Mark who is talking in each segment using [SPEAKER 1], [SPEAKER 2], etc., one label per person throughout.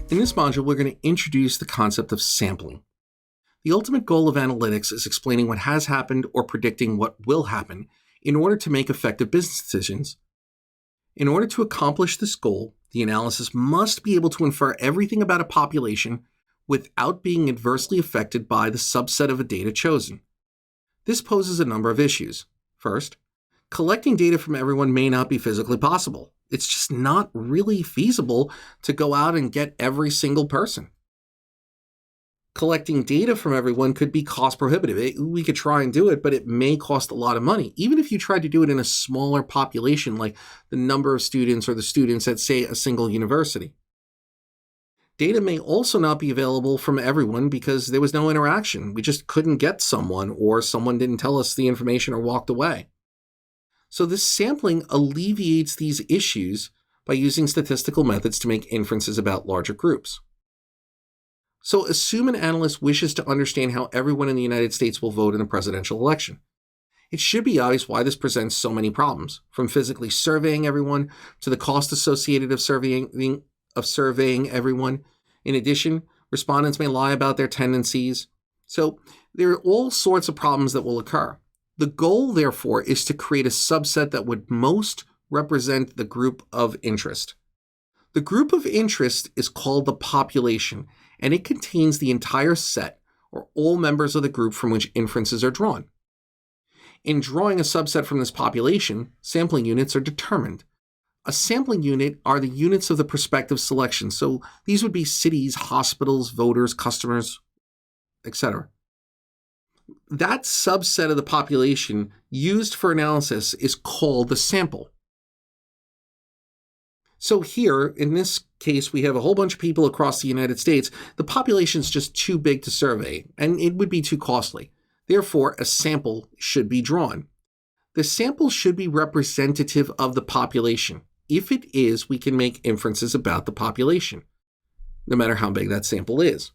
[SPEAKER 1] In this module, we're going to introduce the concept of sampling. The ultimate goal of analytics is explaining what has happened or predicting what will happen in order to make effective business decisions. In order to accomplish this goal, the analysis must be able to infer everything about a population without being adversely affected by the subset of the data chosen. This poses a number of issues. First, collecting data from everyone may not be physically possible. It's just not really feasible to go out and get every single person. Collecting data from everyone could be cost prohibitive. We could try and do it, but it may cost a lot of money. Even if you tried to do it in a smaller population, like the number of students or the students at, say, a single university. Data may also not be available from everyone because there was no interaction. We just couldn't get someone, or someone didn't tell us the information or walked away. So this sampling alleviates these issues by using statistical methods to make inferences about larger groups. So assume an analyst wishes to understand how everyone in the United States will vote in a presidential election. It should be obvious why this presents so many problems, from physically surveying everyone to the cost associated of surveying everyone. In addition, respondents may lie about their tendencies. So there are all sorts of problems that will occur. The goal, therefore, is to create a subset that would most represent the group of interest. The group of interest is called the population, and it contains the entire set, or all members of the group from which inferences are drawn. In drawing a subset from this population, sampling units are determined. A sampling unit are the units of the prospective selection, so these would be cities, hospitals, voters, customers, etc. That subset of the population used for analysis is called the sample. So here, in this case, we have a whole bunch of people across the United States. The population is just too big to survey, and it would be too costly. Therefore, a sample should be drawn. The sample should be representative of the population. If it is, we can make inferences about the population, no matter how big that sample is.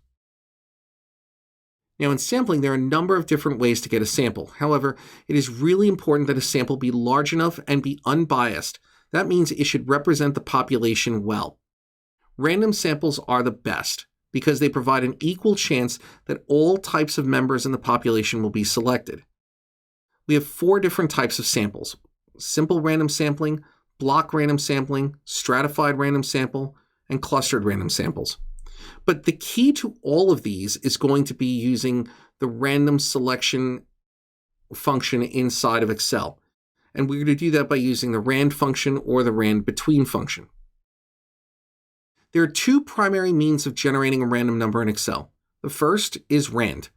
[SPEAKER 1] Now, in sampling, there are a number of different ways to get a sample. However, it is really important that a sample be large enough and be unbiased. That means it should represent the population well. Random samples are the best because they provide an equal chance that all types of members in the population will be selected. We have 4 different types of samples: simple random sampling, block random sampling, stratified random sample, and clustered random samples. But the key to all of these is going to be using the random selection function inside of Excel. And we're going to do that by using the rand function or the rand between function. There are 2 primary means of generating a random number in Excel. The first is rand.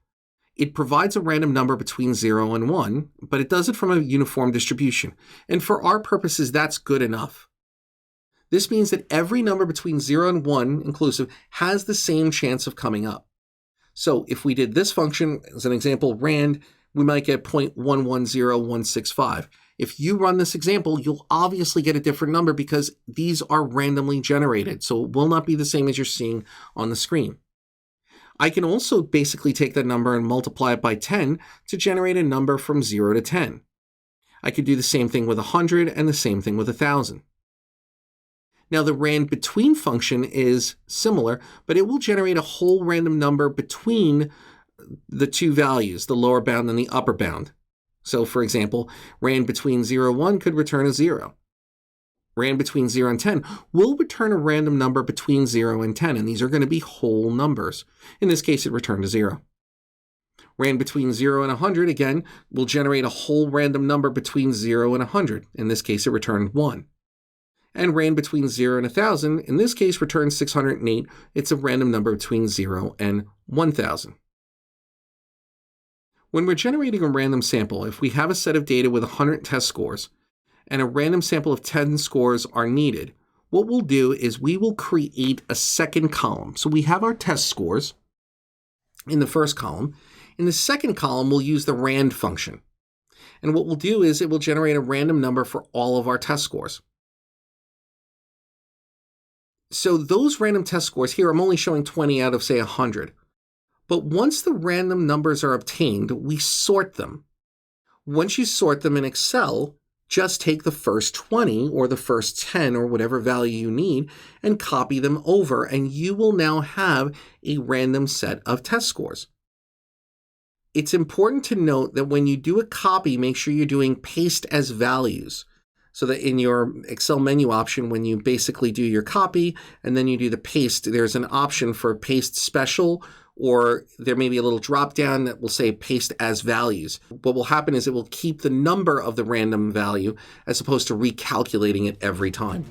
[SPEAKER 1] It provides a random number between 0 and 1, but it does it from a uniform distribution. And for our purposes, that's good enough. This means that every number between 0 and 1 inclusive has the same chance of coming up. So if we did this function, as an example, rand, we might get 0.110165. If you run this example, you'll obviously get a different number because these are randomly generated, so it will not be the same as you're seeing on the screen. I can also basically take that number and multiply it by 10 to generate a number from 0 to 10. I could do the same thing with 100 and the same thing with 1,000. Now, the rand between function is similar, but it will generate a whole random number between the 2 values, the lower bound and the upper bound. So, for example, rand between 0 and 1 could return a 0. Rand between 0 and 10 will return a random number between 0 and 10, and these are going to be whole numbers. In this case, it returned a 0. Rand between 0 and 100, again, will generate a whole random number between 0 and 100. In this case, it returned 1. And rand between 0 and 1,000, in this case, returns 608. It's a random number between 0 and 1,000. When we're generating a random sample, if we have a set of data with 100 test scores, and a random sample of 10 scores are needed, what we'll do is we will create a second column. So we have our test scores in the first column. In the second column, we'll use the rand function. And what we'll do is it will generate a random number for all of our test scores. So those random test scores here, I'm only showing 20 out of, say, 100. But once the random numbers are obtained, we sort them. Once you sort them in Excel, Just take the first 20 or the first 10 or whatever value you need and copy them over, and you will now have a random set of test scores. It's important to note that when you do a copy, make sure you're doing paste as values. So that in your Excel menu option, when you basically do your copy and then you do the paste, there's an option for paste special, or there may be a little drop down that will say paste as values. What will happen is it will keep the number of the random value as opposed to recalculating it every time.